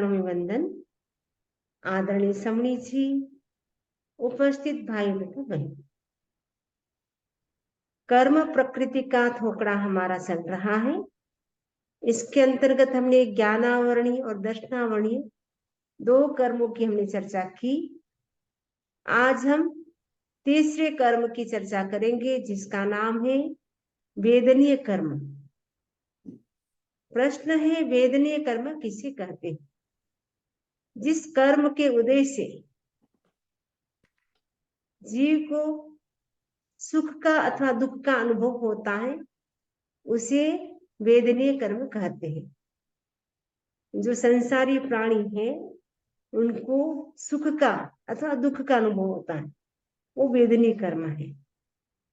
में वंदन। आदरणीय समणी जी, उपस्थित भाई तथा बहन, कर्म प्रकृति का थोकड़ा हमारा चल रहा है। इसके अंतर्गत हमने ज्ञानावरणीय और दर्शनावरणीय दो कर्मों की हमने चर्चा की। आज हम तीसरे कर्म की चर्चा करेंगे जिसका नाम है वेदनीय कर्म। प्रश्न है, वेदनीय कर्म किसे कहते हैं? जिस कर्म के उदय से जीव को सुख का अथवा दुख का अनुभव होता है उसे वेदनीय कर्म कहते हैं। जो संसारी प्राणी हैं उनको सुख का अथवा दुख का अनुभव होता है, वो वेदनीय कर्म है।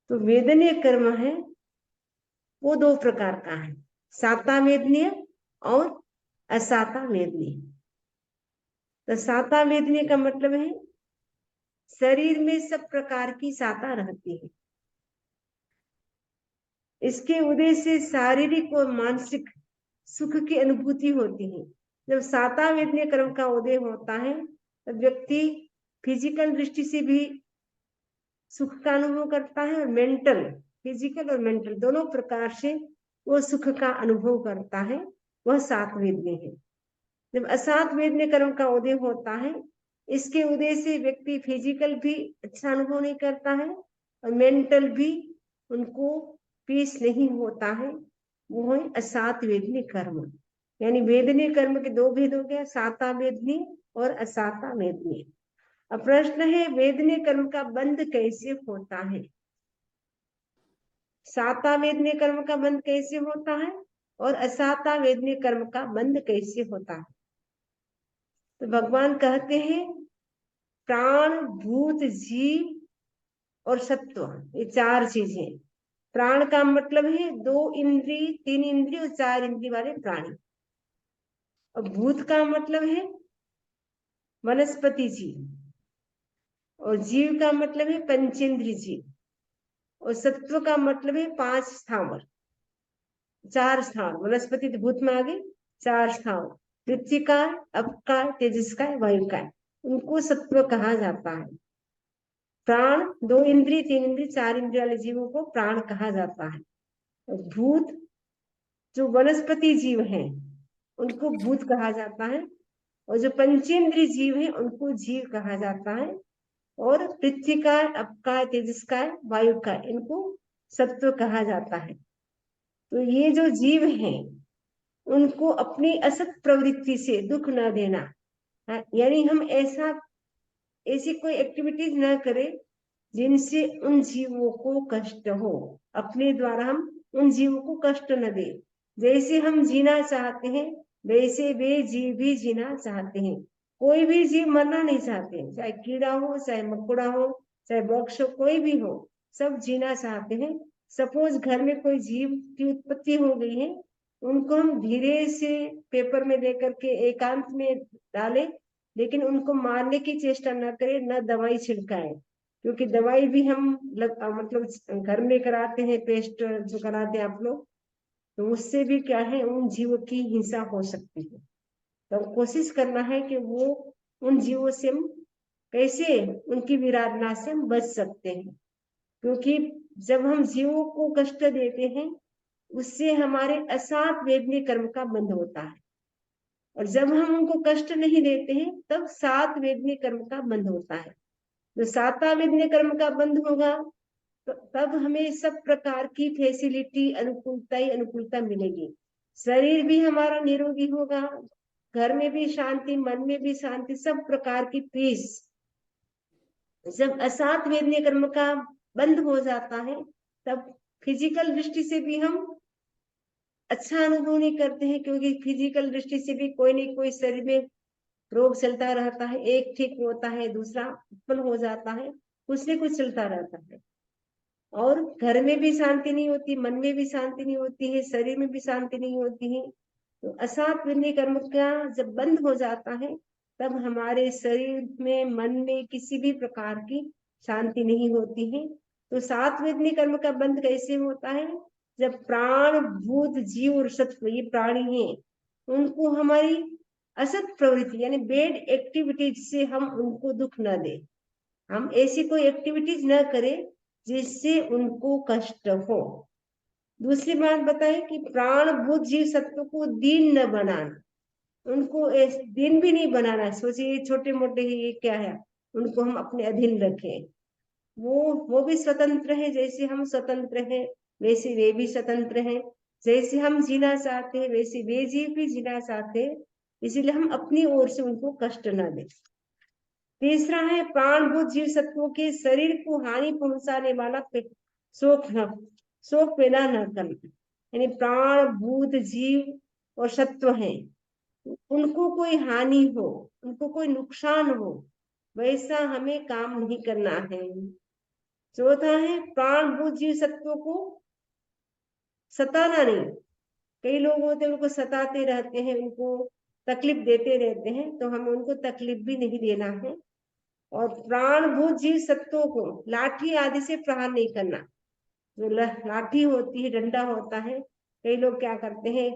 तो वेदनीय कर्म है वो दो प्रकार का है, साता वेदनीय और असाता वेदनीय। तो साता वेदनीय का मतलब है शरीर में सब प्रकार की साता रहती है। इसके उदय से शारीरिक और मानसिक सुख की अनुभूति होती है। जब साता वेदनीय कर्म का उदय होता है तब व्यक्ति फिजिकल दृष्टि से भी सुख का अनुभव करता है और फिजिकल और मेंटल दोनों प्रकार से वो सुख का अनुभव करता है। वह सात वेदनीय है। जब असात वेदनीय कर्म का उदय होता है, इसके उदय से व्यक्ति फिजिकल भी अच्छा अनुभव नहीं करता है और मेंटल भी उनको पीस नहीं होता है। वो है असात वेदनीय कर्म। यानी वेदनीय कर्म के दो भेद हो गया, साता वेदनीय और असाता वेदनीय। अब प्रश्न है, वेदनीय कर्म का बंध कैसे होता है? साता वेदनीय कर्म का बंध कैसे होता है और असाता वेदनीय कर्म का बंध कैसे होता है? तो भगवान कहते हैं प्राण, भूत, जीव और सत्व, ये चार चीजें। प्राण का मतलब है 2 इंद्रिय, 3 इंद्रिय और 4 इंद्रिय वाले प्राणी। और भूत का मतलब है वनस्पति जीव। और जीव का मतलब है पंचेंद्रिय जीव। और सत्व का मतलब है 5 स्थावर, 4 स्थावर। वनस्पति तो भूत में आ गए, 4 स्थावर, पृथ्वी का, अप का, तेजस का, वायु का, उनको सत्व कहा जाता है। प्राण 2 इंद्रिय, 3 इंद्रिय, 4 इंद्रिय वाले जीवों को प्राण कहा जाता है। और भूत जो वनस्पति जीव हैं उनको भूत कहा जाता है। और जो पंचेंद्रिय जीव है उनको जीव कहा जाता है। और पृथ्वी का, अप का, तेजस का, वायु का, इनको सत्व कहा जाता है। तो ये जो जीव हैं उनको अपनी असत प्रवृत्ति से दुख न देना, यानी हम ऐसी कोई एक्टिविटीज न करें जिनसे उन जीवों को कष्ट हो। अपने द्वारा हम उन जीवों को कष्ट न दे। जैसे हम जीना चाहते हैं वैसे वे जीव भी जीना चाहते हैं। कोई भी जीव मरना नहीं चाहते, चाहे कीड़ा हो, चाहे मकोड़ा हो, चाहे वृक्ष हो, कोई भी हो, सब जीना चाहते हैं। सपोज घर में कोई जीव की उत्पत्ति हो गई है, उनको हम धीरे से पेपर में लेकर के एकांत में डालें, लेकिन उनको मारने की चेष्टा न करें, न दवाई छिड़काएं। क्योंकि दवाई भी हम मतलब घर में कराते हैं, पेस्ट जो कराते हैं आप लोग, तो उससे भी क्या है, उन जीवों की हिंसा हो सकती है। तो कोशिश करना है कि वो उन जीवों से हम कैसे, उनकी विराधना से हम बच सकते हैं। क्योंकि जब हम जीवों को कष्ट देते हैं उससे हमारे असात वेदनीय कर्म का बंध होता है। और जब हम उनको कष्ट नहीं देते हैं तब सात वेदनीय कर्म का बंध होता है। जो साता वेदनीय कर्म का बंध होगा तो तब हमें सब प्रकार की फैसिलिटी, अनुकूलता ही अनुकूलता मिलेगी। शरीर भी हमारा निरोगी होगा, घर में भी शांति, मन में भी शांति, सब प्रकार की पीस। जब असात वेदनीय कर्म का बंद हो जाता है तब फिजिकल दृष्टि से भी हम अच्छा अनुभव नहीं करते हैं। क्योंकि फिजिकल दृष्टि से भी कोई नहीं कोई शरीर में रोग चलता रहता है, एक ठीक होता है दूसरा उत्पन्न हो जाता है, कुछ न कुछ चलता रहता है। और घर में भी शांति नहीं होती, मन में भी शांति नहीं होती है, शरीर में भी शांति नहीं होती है। तो असात वेदनीय कर्म का जब बंद हो जाता है तब हमारे शरीर में, मन में किसी भी प्रकार की शांति नहीं होती है। तो सात वेदनीय कर्म का बंद कैसे होता है? जब प्राण, भूत, जीव और सत्व, ये प्राणी हैं, उनको हमारी असत प्रवृत्ति यानी बेड एक्टिविटीज से हम उनको दुख न दे, हम ऐसी कोई एक्टिविटीज न करें जिससे उनको कष्ट हो। दूसरी बात बताए कि प्राणभूत जीव सत्व को दीन न बनाना, उनको दिन भी नहीं बनाना, सोचिए छोटे मोटे ही ये क्या है, उनको हम अपने अधीन रखें। वो भी स्वतंत्र है, जैसे हम स्वतंत्र हैं वैसे वे भी स्वतंत्र हैं, जैसे हम जीना चाहते हैं वैसे वे जीव भी जीना चाहते हैं, इसीलिए हम अपनी ओर से उनको कष्ट न दें। तीसरा है प्राणभूत जीव सत्वों के शरीर को हानि पहुंचाने वाला शोक पैदा न करना, यानी प्राणभूत जीव और सत्व हैं, उनको कोई हानि हो, उनको कोई नुकसान हो, वैसा हमें काम नहीं करना है। चौथा है प्राणभूत जीव सत्वों को सताना नहीं, कई लोग होते हैं उनको सताते रहते हैं, उनको तकलीफ देते रहते हैं, तो हमें उनको तकलीफ भी नहीं देना है। और प्राणभूत जीव सत्वों को लाठी आदि से प्रहार नहीं करना, जो लाठी होती है, डंडा होता है, कई लोग क्या करते हैं,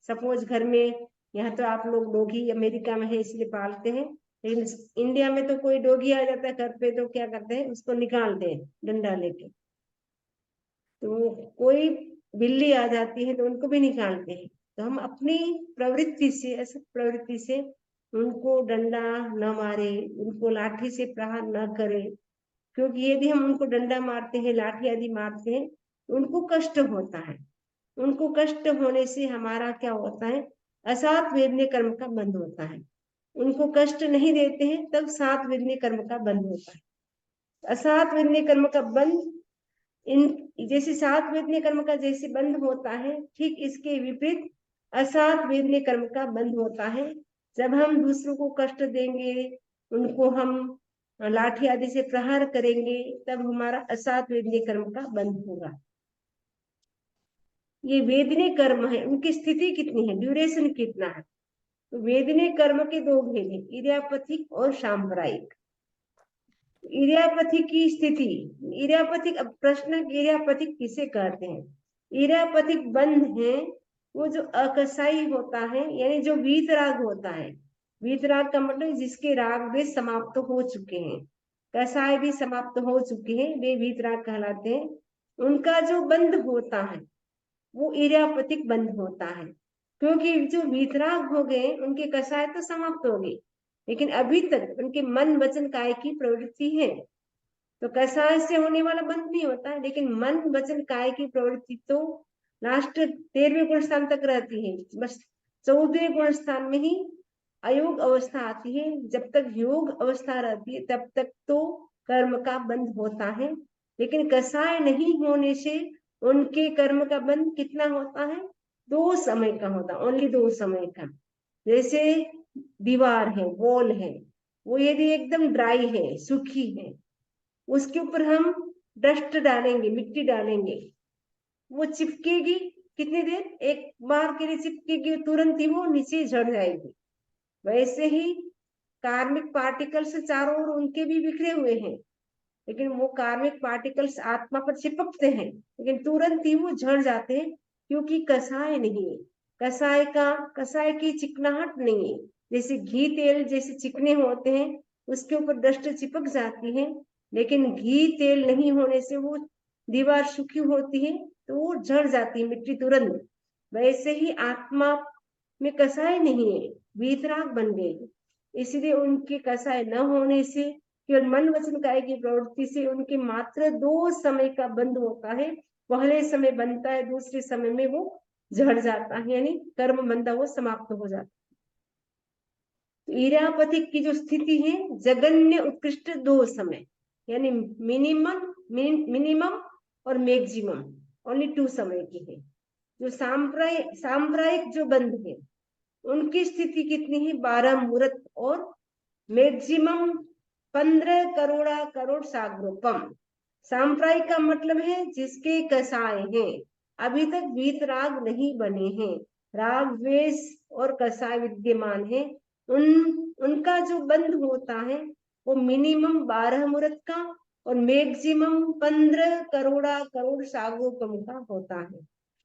सपोज घर में, यहाँ तो आप लोग डॉगी अमेरिका में है इसलिए पालते हैं, लेकिन इंडिया में तो कोई डॉगी आ जाता है घर पे तो क्या करते हैं, उसको निकालते हैं डंडा लेके। तो कोई बिल्ली आ जाती है तो उनको भी निकालते हैं। तो हम अपनी प्रवृत्ति से, ऐसी प्रवृत्ति से उनको डंडा न मारे, उनको लाठी से प्रहार न करें, क्योंकि यदि हम उनको डंडा मारते हैं, लाठी आदि मारते हैं, तो उनको कष्ट होता है। उनको कष्ट होने से हमारा क्या होता है, असात वेदनीय कर्म का बंध होता है। उनको कष्ट नहीं देते हैं तब सात वेदनीय कर्म का बंध होता है। असात वेदनीय कर्म का बंध, इन जैसे सात वेदनीय कर्म का जैसे बंध होता है, ठीक इसके विपरीत असात वेदनीय कर्म का बंध होता है। जब हम दूसरों को कष्ट देंगे, उनको हम लाठी आदि से प्रहार करेंगे, तब हमारा असात वेदनीय कर्म का बंध होगा। ये वेदनीय कर्म है, उनकी स्थिति कितनी है, ड्यूरेशन कितना है। तो वेदनीय कर्म के दो भेद हैं, इरियापथिक और सांप्रदायिक। इरियापथिक की स्थिति, इरियापथिक, अब प्रश्न इरियापथिक किसे कहते हैं। इरियापथिक बंध है वो जो अकसाई होता है, यानी जो वीतराग होता है। वीतराग का मतलब जिसके राग वे समाप्त हो चुके हैं, कसाय भी समाप्त हो चुके हैं, वे वीतराग कहलाते हैं। उनका जो बंध होता है वो इरियापथिक बंध होता है, क्योंकि जो वीतराग हो गए उनके कसाय तो समाप्त हो गई, लेकिन अभी तक उनके मन वचन काय की प्रवृत्ति है। तो कसाय से होने वाला बंध नहीं होता है, लेकिन मन वचन काय की प्रवृत्ति तो लास्ट 13वें गुण स्थान तक रहती है, बस 14वें गुण स्थान में ही अयोग अवस्था आती है। जब तक योग अवस्था रहती है तब तक तो कर्म का बंध होता है, लेकिन कसाय नहीं होने से उनके कर्म का बंध कितना होता है, 2 समय का होता, ओनली 2 समय का। जैसे दीवार है, वॉल है, वो यदि एकदम ड्राई है, सूखी है, उसके ऊपर हम डस्ट डालेंगे, मिट्टी डालेंगे, वो चिपकेगी कितनी देर, एक बार के लिए चिपकेगी, तुरंत ही वो नीचे झड़ जाएगी। वैसे ही कार्मिक पार्टिकल्स चारों ओर उनके भी बिखरे हुए हैं, लेकिन वो कार्मिक पार्टिकल्स आत्मा पर चिपकते हैं, लेकिन तुरंत ही वो झड़ जाते हैं, क्योंकि कसाय नहीं है। कसाय की चिकनाहट नहीं है। जैसे घी तेल जैसे चिकने होते हैं, उसके ऊपर डस्ट चिपक जाती है, लेकिन घी तेल नहीं होने से वो दीवार सूखी होती है, तो वो झड़ जाती है मिट्टी तुरंत। वैसे ही आत्मा में कसाय नहीं है, वीतराग बन गई, इसलिए उनके कसाय न होने से केवल मन वचन काय की प्रवृत्ति से उनके मात्र 2 समय का बंध होता है। पहले समय बनता है, दूसरे समय में वो झड़ जाता है, यानी कर्म बंधा वो समाप्त हो जाता है। तो इरियापथिक की जो स्थिति है, जगन्य उत्कृष्ट 2 समय, यानी मिनिमम और मैक्सिमम, ओनली 2 समय की है। जो सांप्रायिक जो बंध है, उनकी स्थिति कितनी है, 12 मूर्त और मैक्सिमम 15 करोड़ साग्रोपम। सांप्रायिक का मतलब है जिसके कसाय हैं, अभी तक वीतराग नहीं बने हैं, राग द्वेष और कसाय विद्यमान है, उनका जो बंध होता है वो मिनिमम 12 मूर्त का और मैक्सिमम 15 करोड़ साग्रोपम का होता है,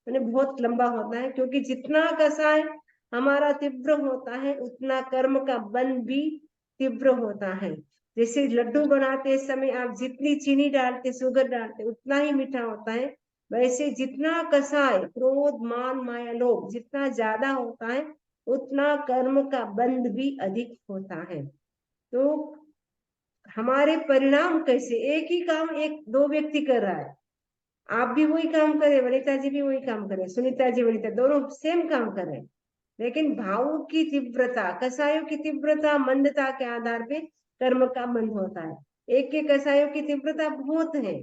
यानी बहुत लंबा होता है, क्योंकि जितना कसाय हमारा तीव्र होता है उतना कर्म का बंध भी तीव्र होता है। जैसे लड्डू बनाते समय आप जितनी चीनी डालते, शुगर डालते, उतना ही मीठा होता है। वैसे जितना कसाय, क्रोध, मान, माया, लोभ जितना ज्यादा होता है उतना कर्म का बंध भी अधिक होता है। तो हमारे परिणाम कैसे, एक ही काम एक दो व्यक्ति कर रहा है, आप भी वही काम करें, वनिता जी भी वही काम करें, सुनीता जी, वनिता दोनों सेम काम कर रहे हैं, लेकिन भावों की तीव्रता, कसायों की तीव्रता, मंदता के आधार पे कर्म का बंध होता है। एक के कसायों की तीव्रता बहुत है,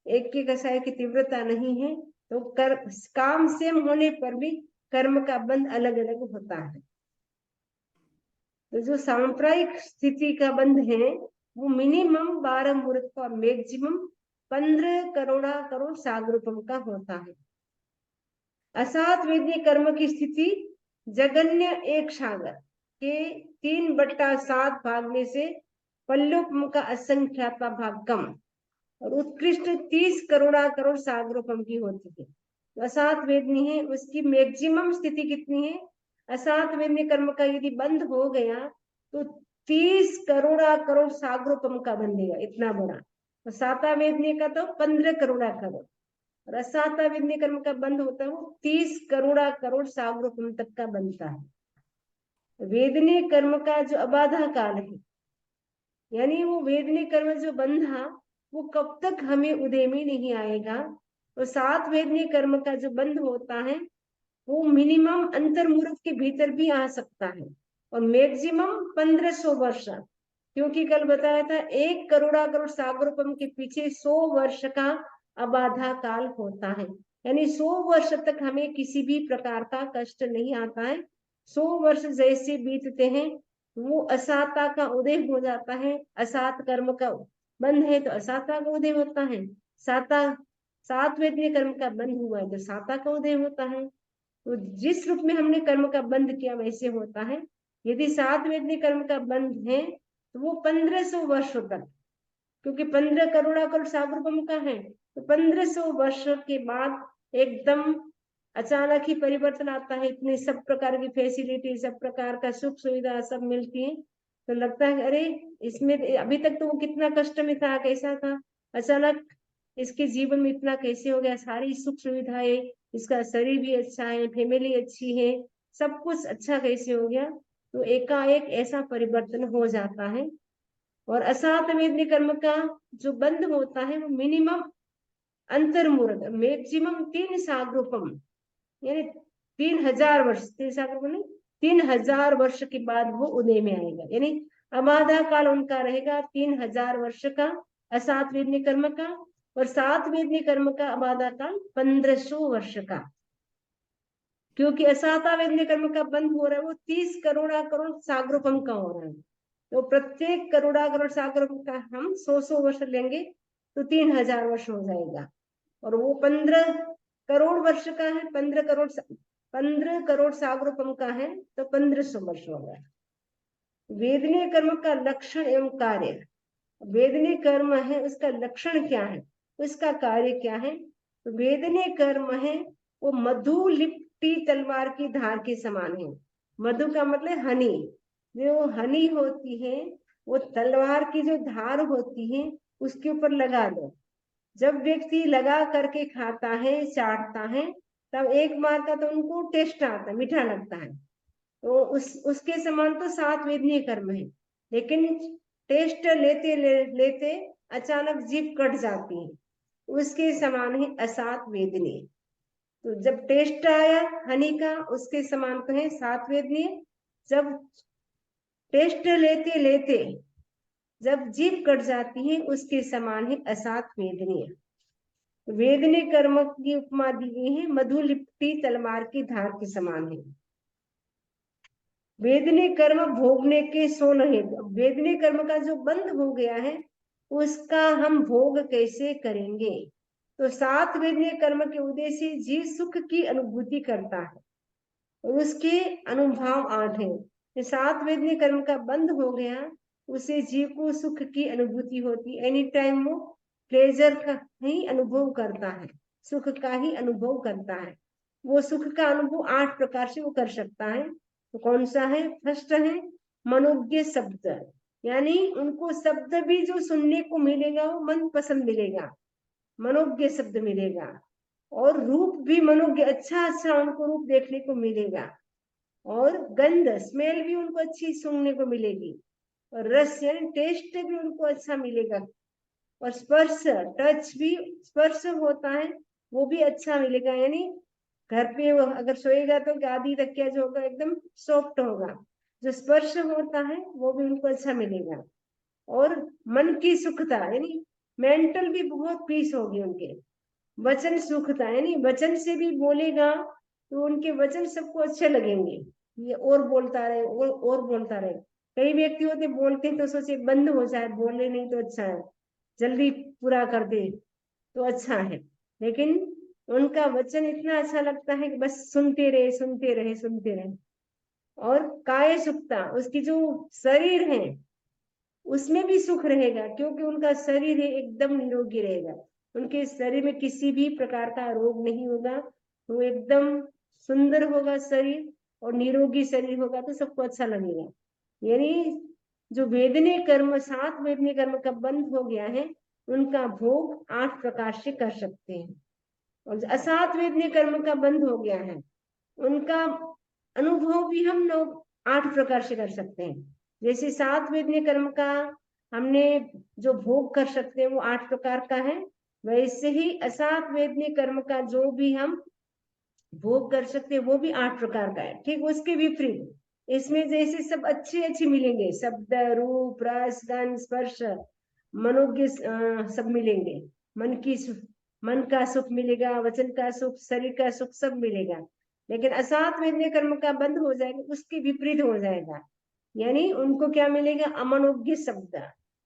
एक के कसायों की तीव्रता नहीं है, तो काम सेम होने पर भी कर्म का बंध अलग अलग होता है। तो जो सांप्रदायिक स्थिति का बंध है वो मिनिमम 12 मुहूर्त का और मैक्सिमम 15 करोड़ सागरूपम का होता है। असात वेदनीय कर्म की स्थिति जगन्य एक सागर के 3/7 भाग में से पल्लोपम का असंख्याता भाग कम और उत्कृष्ट 30 करोड़ सागरोपम की होती है। तो असात वेदनी है उसकी मैक्सिमम स्थिति कितनी है, असात वेदनी कर्म का यदि बंद हो गया तो 30 करोड़ सागरोपम का बंधेगा, इतना बड़ा। तो साता वेदनी का तो 15 करोड़ और असाता वेदनी कर्म का बंद होता है वो 30 करोड़ सागरोपम तक का बनता है। वेदनीय कर्म का जो अबाधा काल है, यानी वो वेदनीय कर्म जो बंधा वो कब तक हमें उदय में नहीं आएगा। तो 7 वेदनीय कर्म का जो बंध होता है वो मिनिमम अंतर्मुहूर्त के भीतर भी आ सकता है और मैक्सिमम 1500 वर्ष, क्योंकि कल बताया था 1 करोड़ सागरोपम के पीछे 100 वर्ष का अबाधा काल होता है, यानी 100 वर्ष तक हमें किसी भी प्रकार का कष्ट नहीं आता है। 100 वर्ष जैसे बीतते हैं वो असाता का उदय हो जाता है, असात कर्म का बंध है तो असाता का उदय होता है, साता 7 वेदनीय कर्म का बंध हुआ है तो साता का उदय होता है। तो जिस रूप में हमने कर्म का बंध किया वैसे होता है। यदि 7 वेदनीय कर्म का बंध है तो वो 1500 वर्षों तक, क्योंकि 15 करोड़ सागरपम का है तो 1500 वर्ष के बाद एकदम अचानक ही परिवर्तन आता है, इतने सब प्रकार की फैसिलिटी, सब प्रकार का सुख सुविधा सब मिलती है, तो लगता है अरे इसमें अभी तक तो वो कितना कष्ट में था, कैसा था, अचानक इसके जीवन में इतना कैसे हो गया, सारी सुख सुविधाएं, इसका शरीर भी अच्छा है, फैमिली अच्छी है, सब कुछ अच्छा कैसे हो गया। तो एकाएक ऐसा परिवर्तन हो जाता है। और असात वेदनीय कर्म का जो बंध होता है वो मिनिमम अंतर्मुहूर्त, मैक्सिमम 3 सागरोपम, यानी 3000 वर्ष, 3 सागरोपम नहीं, 3000 वर्ष के बाद वो उदय में आएगा, यानी अबाधा काल उनका रहेगा 3000 वर्ष का असात वेदनीय कर्म का, और 7 वेदनीय कर्म का अबाधा काल 1500 वर्ष का। क्योंकि असाता वेदनीय कर्म का बंद हो रहा है वो 30 करोड़ सागरोपम का हो रहा है, तो प्रत्येक करोड़ सागरोपम का हम 100 वर्ष लेंगे तो 3000 वर्ष हो जाएगा, और वो 15 करोड़ वर्ष का है, 15 करोड़ सागरोपम का है तो 1500 वर्ष होगा। वेदनीय कर्म का लक्षण एवं कार्य, वेदनीय कर्म है उसका लक्षण क्या है, उसका कार्य क्या है। तो वेदनीय कर्म है वो मधु लिपटी तलवार की धार के समान है। मधु का मतलब हनी, जो हनी होती है वो तलवार की जो धार होती है उसके ऊपर लगा दो, जब व्यक्ति लगा करके खाता है, चाटता है, तब एक बार का तो उनको टेस्ट आता है, मीठा लगता है, तो उसके समान तो 7 वेदनीय कर्म है। लेकिन टेस्ट लेते अचानक जीभ कट जाती है, उसके समान है असात वेदनीय। तो जब टेस्ट आया हनी का उसके समान तो है 7 वेदनीय, जब टेस्ट लेते लेते जब जीभ कट जाती है उसके समान है असात वेदनीय। वेदनीय कर्म की उपमा दी गई है मधु लिपटी तलवार की धार के समान है। वेदनीय कर्म भोगने के सो नहीं, वेदनीय कर्म का जो बंद हो गया है उसका हम भोग कैसे करेंगे। तो 7 वेदनीय कर्म के उदय से जीव सुख की अनुभूति करता है और उसके अनुभव 8 है। 7 वेदनीय कर्म का बंद हो गया उसे जीव को सुख की अनुभूति होती, एनी टाइम वो प्लेजर का ही अनुभव करता है, सुख का ही अनुभव करता है। वो सुख का अनुभव 8 प्रकार से वो कर सकता है। तो कौन सा है? फर्स्ट है मनोज्ञ शब्द, यानी उनको शब्द भी जो सुनने को मिलेगा वो मन पसंद मिलेगा, मनोज्ञ शब्द मिलेगा। और रूप भी मनोज्ञ, अच्छा अच्छा उनको रूप देखने को मिलेगा। और गंध स्मेल भी उनको अच्छी सूंघने को मिलेगी। और रस यानी टेस्ट भी उनको अच्छा मिलेगा। और स्पर्श, टच भी स्पर्श होता है वो भी अच्छा मिलेगा, यानी घर पे वो अगर सोएगा तो गादी तकिया जो होगा एकदम सॉफ्ट होगा, जो स्पर्श होता है वो भी उनको अच्छा मिलेगा। और मन की सुखता, यानी मेंटल भी बहुत पीस होगी उनके। वचन सुखता, यानी वचन से भी बोलेगा तो उनके वचन सबको अच्छे लगेंगे, ये और बोलता रहे और बोलता रहे। कई व्यक्ति होते बोलते हैं तो सोचे बंद हो जाए, बोले नहीं तो अच्छा है, जल्दी पूरा कर दे तो अच्छा है। लेकिन उनका वचन इतना अच्छा लगता है कि बस सुनते रहे सुनते रहे सुनते रहे। और काय सुखता, उसकी जो शरीर है उसमें भी सुख रहेगा, क्योंकि उनका शरीर है एकदम निरोगी रहेगा, उनके शरीर में किसी भी प्रकार का रोग नहीं होगा, वो एकदम सुंदर होगा शरीर। और निरोगी शरीर होगा तो सबको अच्छा लगेगा। यानी जो वेदनीय कर्म, 7 वेदनीय कर्म का बंध हो गया है, उनका भोग 8 प्रकार से कर सकते हैं। और असात वेदनीय कर्म का बंध हो गया है, उनका अनुभव भी हम लोग 8 प्रकार से कर सकते हैं। जैसे 7 वेदनीय कर्म का हमने जो भोग कर सकते हैं वो 8 प्रकार का है, वैसे ही असात वेदनीय कर्म का जो भी हम भोग कर सकते हैं वो भी 8 प्रकार का है। ठीक उसके विपरीत इसमें जैसे सब अच्छे अच्छे मिलेंगे, शब्द रूप रस गंध स्पर्श मनोज्ञ सब मिलेंगे। मन की मन का सुख मिलेगा, वचन का सुख, शरीर का सुख सब मिलेगा। लेकिन असात वेदनीय कर्म का बंद हो जाएगा, उसके विपरीत हो जाएगा। यानी उनको क्या मिलेगा? अमनोज्ञ शब्द,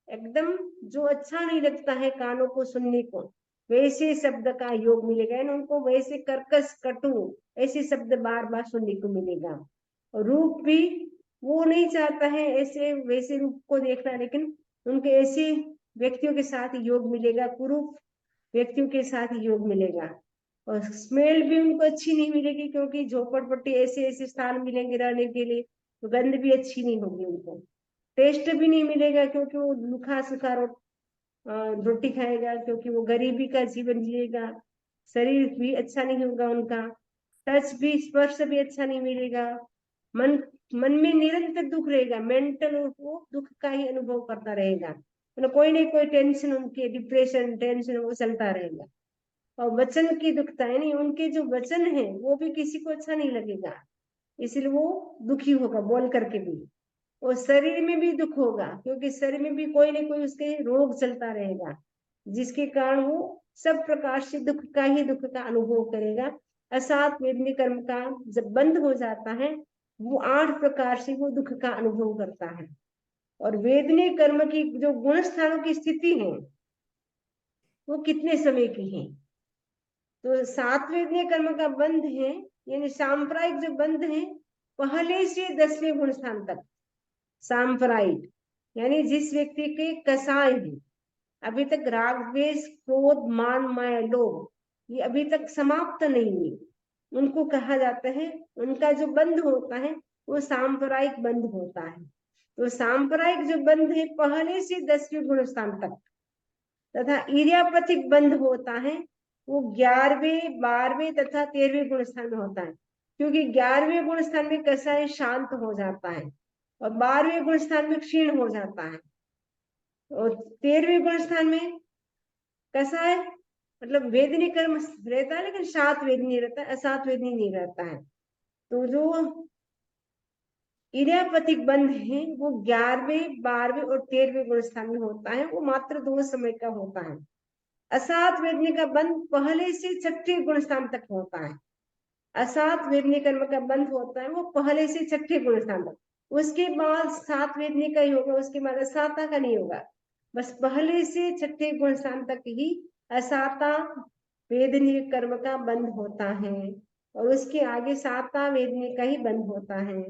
एकदम जो अच्छा नहीं लगता है कानों को सुनने को, वैसे शब्द का योग मिलेगा। यानी उनको वैसे कर्कश कटु ऐसे शब्द बार बार सुनने को मिलेगा। और रूप भी वो नहीं चाहता है ऐसे वैसे रूप को देखना, लेकिन उनके ऐसे व्यक्तियों के साथ योग मिलेगा, कुरूप व्यक्तियों के साथ योग मिलेगा। और स्मेल भी उनको अच्छी नहीं मिलेगी, क्योंकि झोपड़पट्टी ऐसे ऐसे स्थान मिलेंगे रहने के लिए, तो गंध भी अच्छी नहीं होगी उनको। टेस्ट भी नहीं मिलेगा, क्योंकि वो रूखा सूखा रोटी खाएगा, क्योंकि वो गरीबी का जीवन जिएगा। शरीर भी अच्छा नहीं होगा उनका, टच भी स्पर्श भी अच्छा नहीं मिलेगा। मन मन में निरंतर दुख रहेगा, मेंटल वो दुख का ही अनुभव करता रहेगा, मतलब कोई नहीं कोई टेंशन, उनके डिप्रेशन टेंशन वो चलता रहेगा। और वचन की दुखता है, नहीं उनके जो वचन है वो भी किसी को अच्छा नहीं लगेगा, इसलिए वो दुखी होगा बोल करके भी। और शरीर में भी दुख होगा, क्योंकि शरीर में भी कोई ना कोई उसके रोग चलता रहेगा, जिसके कारण वो सब प्रकार से दुख का ही दुख का अनुभव करेगा। असात वेदनीय कर्म का जब बंद हो जाता है, वो 8 प्रकार से वो दुख का अनुभव करता है। और वेदनीय कर्म की जो गुण स्थानों की स्थिति है वो कितने समय की है? तो 7 वेदनीय कर्म का बंध है, यानी सांप्रदायिक जो बंध है, पहले से 10वें गुण स्थान तक सांप्रदायिक, यानी जिस व्यक्ति के कसाय है, अभी तक राग द्वेष क्रोध मान माया लोभ ये अभी तक समाप्त नहीं हुई, उनको कहा जाता है, उनका जो बंध होता है वो सांप्रदायिक बंध होता है। तो सांप्रदायिक जो बंध है पहले से 10वें गुण स्थान तक, तथा इरियापथिक बंध होता है वो 11वें 12वें तथा 13वें गुण स्थान में होता है। क्योंकि 11वें गुण स्थान में कसाय शांत हो जाता है, और 12वें गुण स्थान में क्षीण हो जाता है, और 13वें गुण स्थान में कसाय मतलब वेदनीय कर्म रहता है, लेकिन 7 वेदनीय रहता है, असात वेदनीय नहीं रहता है। तो जो इरियापथिक बंध है वो 11वें 12वें और 13वें गुण स्थान में होता है, वो मात्र 2 समय का होता है। असात वेदनी का बंध पहले से 6ठे गुण स्थान तक होता है। असात वेदनी कर्म का बंध होता है वो पहले से 6ठे गुण स्थान तक, उसके बाद 7 वेदनी का ही होगा, उसके बाद असाता का नहीं होगा। बस पहले से 6ठे गुण स्थान तक ही असाता वेदनी कर्म का बंध होता है, और उसके आगे साता वेदनी का ही बंध होता है।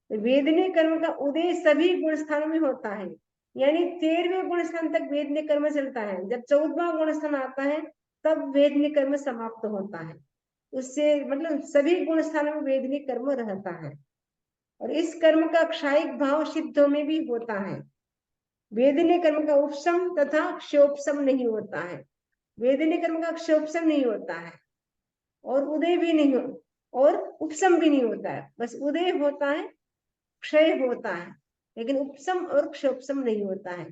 वेदनीय कर्म का उदय सभी गुण स्थानों में होता है, यानी 13वें गुण स्थान तक वेदनीय कर्म चलता है, जब 14वां गुण स्थान आता है तब वेदनीय कर्म समाप्त होता है। उससे मतलब सभी गुण स्थानों में वेदनीय कर्म रहता है। और इस कर्म का क्षायिक भाव सिद्धों में भी होता है। वेदनीय कर्म का उपशम तथा क्षोपशम नहीं होता है। वेदनीय कर्म का क्षोपशम नहीं होता है और उदय भी नहीं और उपशम भी नहीं होता है, बस उदय होता है, क्षय होता है, लेकिन उपशम और क्षोपशम नहीं होता है।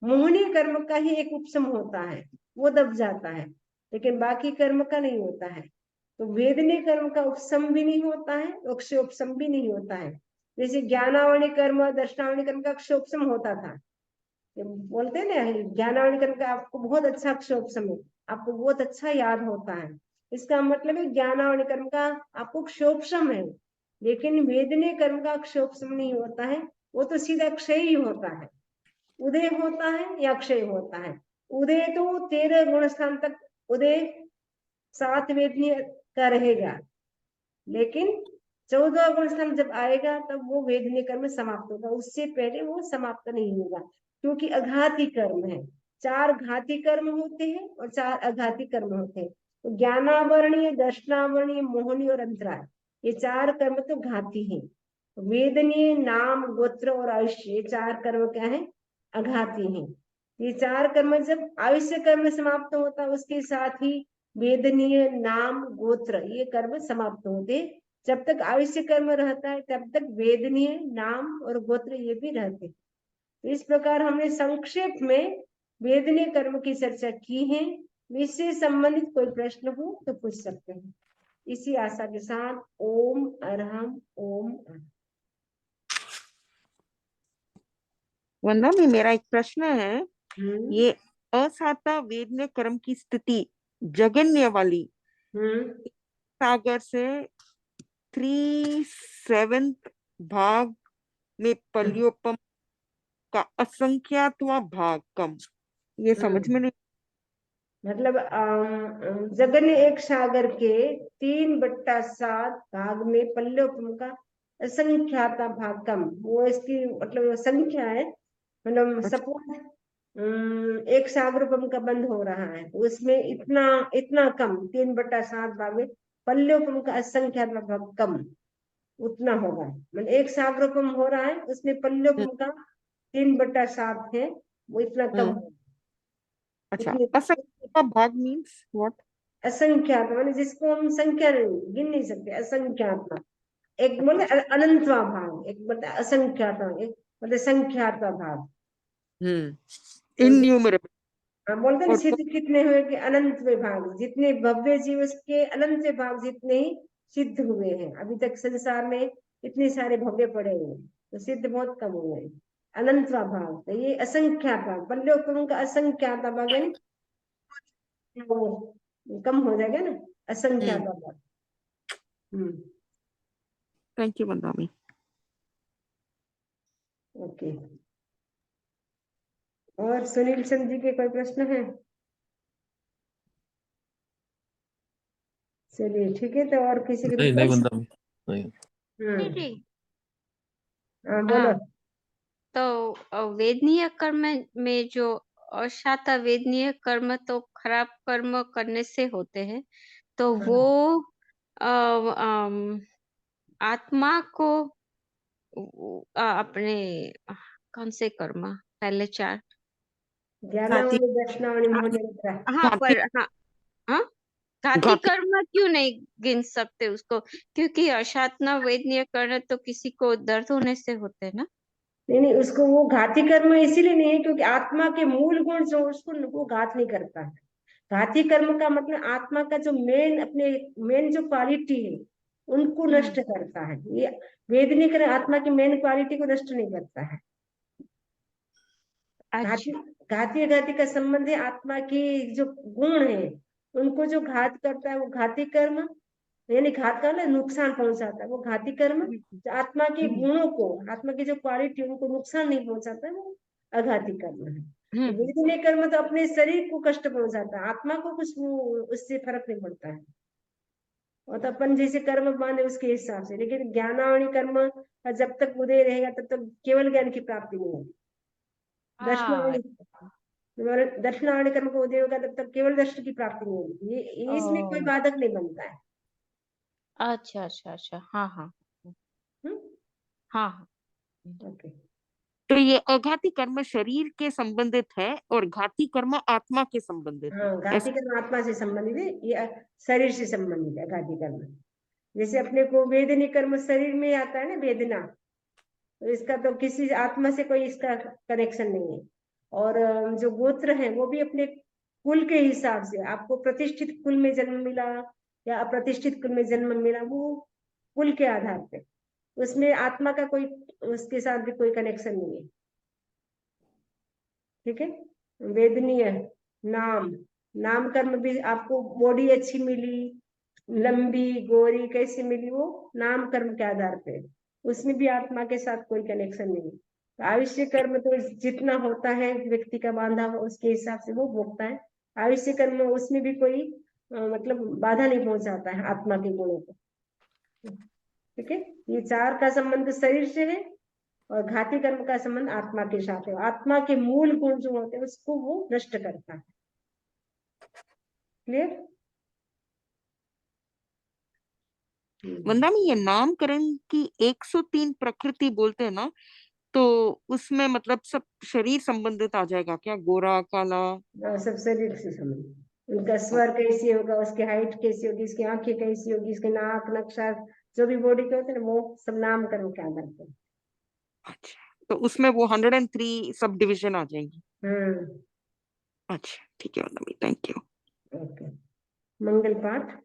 मोहनीय कर्म का ही एक उपशम होता है, वो दब जाता है, लेकिन बाकी कर्म का नहीं होता है। तो वेदनीय कर्म का उपशम भी नहीं होता है और क्षोपशम भी नहीं होता है। जैसे ज्ञानावणी कर्म और दर्शनावणी कर्म का क्षोपशम होता था, बोलते हैं ना ज्ञानावणी कर्म का आपको बहुत अच्छा क्षोपशम है, आपको बहुत अच्छा याद होता है, इसका मतलब है ज्ञानावणी कर्म का आपको क्षोपशम है। लेकिन वेदनीय कर्म का क्षोपशम नहीं होता है, वो तो सीधा क्षय ही होता है। उदय होता है या क्षय होता है। उदय तो 13 गुण स्थान तक उदय 7 वेदनीय का रहेगा, लेकिन 14 गुण स्थान जब आएगा तब वो वेदनीय कर्म समाप्त होगा, उससे पहले वो समाप्त नहीं होगा, क्योंकि अघाती कर्म है। 4 घाती कर्म होते हैं और 4 अघाती कर्म होते हैं। तो ज्ञानावरणीय, दर्शनावरणीय, मोहनी और अंतराय, ये 4 कर्म तो घाती हैं। वेदनीय, नाम, गोत्र और आयुष्य, ये 4 कर्म क्या है, अघाती हैं। ये 4 कर्म जब आयुष्य कर्म समाप्त होता है, उसके साथ ही वेदनीय, नाम, गोत्र ये कर्म समाप्त होते। जब तक आयुष्य कर्म रहता है तब तक वेदनीय, नाम और गोत्र ये भी रहते। इस प्रकार हमने संक्षेप में वेदनीय कर्म की चर्चा की है। इससे संबंधित कोई प्रश्न हो तो पूछ सकते हैं। इसी आशा के साथ ओम अरहम ओम अरहम। वंदा में मेरा एक प्रश्न है, ये असाता वेदनीय कर्म की स्थिति जगन्य वाली सागर से 3/7 भाग में पल्योपम का असंख्यातवां भाग कम, ये समझ में नहीं। मतलब जगन्य एक सागर के 3/7 भाग में पल्योपम का असंख्याता भाग कम, वो इसकी मतलब संख्या है। मतलब सपोज एक सागरोपम का बंद हो रहा है, उसमें इतना इतना कम 3/7 भाग में पल्योपम का असंख्याता भाग कम उतना होगा। मतलब एक सागरोपम हो रहा है, उसमें पल्योपम का 3/7 है, वो इतना कम होगा। अच्छा, असंख्याता भाग मीन्स व्हाट? असंख्यात माने जिसको हम संख्या नहीं गिन नहीं सकते, असंख्यात। एक बोलते अनंतवा भाग, एक बोलते असंख्यात, एक बोलते संख्यात भाग। इन्यूमरेबल। बोलते ना सिद्ध कितने हुए कि अनंत भाग, जितने भव्य जीव के अनंत भाग जितने ही सिद्ध हुए हैं। अभी तक संसार में इतने सारे भव्य पड़े हुए हैं, तो सिद्ध बहुत कम हुए हैं। अनंतवा भाग, तो ये असंख्यात भाग, पल्योपम का असंख्यात भाग है, वो कम हो जाएगा ना, असंख्यात भाग। थैंक यू वंदा में। ओके, और सुनील चंद जी के कोई प्रश्न है? चलिए ठीक है, तो और किसी के नहीं नहीं बंदा नहीं। बोलो। तो वेदनीय कर्म में जो अशाता वेदनीय कर्म तो खराब कर्म करने से होते हैं, तो वो आत्मा को अपने कौन से कर्म पहले 4? ज्ञानावली, दर्शनावली, मोहनी, हाँ पर हाँ घाती कर्म क्यों नहीं गिन सकते उसको? क्योंकि अशातना वेदनीय कर्म तो किसी को दर्द होने से होते हैं ना। नहीं, उसको वो घाती कर्म इसीलिए नहीं है क्योंकि आत्मा के मूल गुण जो उसको वो घात नहीं करता है। घाती कर्म का मतलब आत्मा का जो अपने मेन जो क्वालिटी है उनको नष्ट करता है। ये वेदनीय कर्म आत्मा की मेन क्वालिटी को नष्ट नहीं करता है। घाती घाती घाती का संबंध है आत्मा की जो गुण है उनको जो घात करता है, वो घाती कर्म, यानी घात का ना नुकसान पहुंचाता है, वो घाती कर्म। जो आत्मा के गुणों को, आत्मा की जो क्वालिटी उनको नुकसान नहीं पहुंचाता है, वो अघाती कर्म है। वेदनीय कर्म तो अपने शरीर को कष्ट पहुंचाता है, आत्मा को कुछ उससे फर्क नहीं पड़ता है। और तो अपन जैसे कर्म बांधे उसके हिसाब से, लेकिन ज्ञानावणी कर्म जब तक उदय रहेगा तब तक केवल ज्ञान की प्राप्ति नहीं होगी। दर्शनावणी कर्म को उदय होगा तब तक केवल दर्शन की प्राप्ति नहीं होगी। ये इसमें कोई बाधक नहीं बनता है। अच्छा अच्छा अच्छा, हाँ हाँ। हाँ हाँ ओके। तो ये अघाती कर्म शरीर के संबंधित है और घाती कर्म आत्मा के संबंधित है। हाँ, घाती कर्म आत्मा से संबंधित है, ये शरीर से संबंधित है घाती कर्म। जैसे अपने को वेदनी कर्म शरीर में आता है ना, वेदना, तो इसका तो किसी आत्मा से कोई इसका कनेक्शन नहीं है। और जो गोत्र है वो भी अपने कुल के हिसाब से, आपको प्रतिष्ठित कुल में जन्म मिला या अप्रतिष्ठित कुल में जन्म मिला, वो कुल के आधार पे, उसमें आत्मा का कोई उसके साथ भी कोई कनेक्शन नहीं है। ठीक है। वेदनीय नाम, नाम कर्म भी आपको बॉडी अच्छी मिली, लंबी गोरी कैसी मिली, वो नाम कर्म के आधार पे, उसमें भी आत्मा के साथ कोई कनेक्शन नहीं है। आयुष्य कर्म तो जितना होता है व्यक्ति का बांधा हुआ उसके हिसाब से वो भोगता है। आयुष्य कर्म उसमें भी कोई मतलब बाधा नहीं पहुंचाता है आत्मा के गुणों को। ठीक है। ये चार का संबंध शरीर से है और घाती कर्म का संबंध आत्मा के साथ है। आत्मा के मूल गुण जो होते हैं उसको वो नष्ट करता है। क्लियर? वंदा में ये नामकरण की 103 प्रकृति बोलते हैं ना, तो उसमें मतलब सब शरीर संबंधित आ जाएगा क्या? गोरा काला सब शरीर से संबंध, उनका स्वर कैसे होगा, उसकी हाइट कैसी होगी, उसकी आंखें कैसी होगी, उसके नाक नक्शा जो भी बॉडी के होते हैं वो सब नामकरण के आधार पर। अच्छा, तो उसमें वो 103 सब डिविजन आ जाएंगी। अच्छा ठीक है वंदा, थैंक यू। ओके। मंगल पाठ।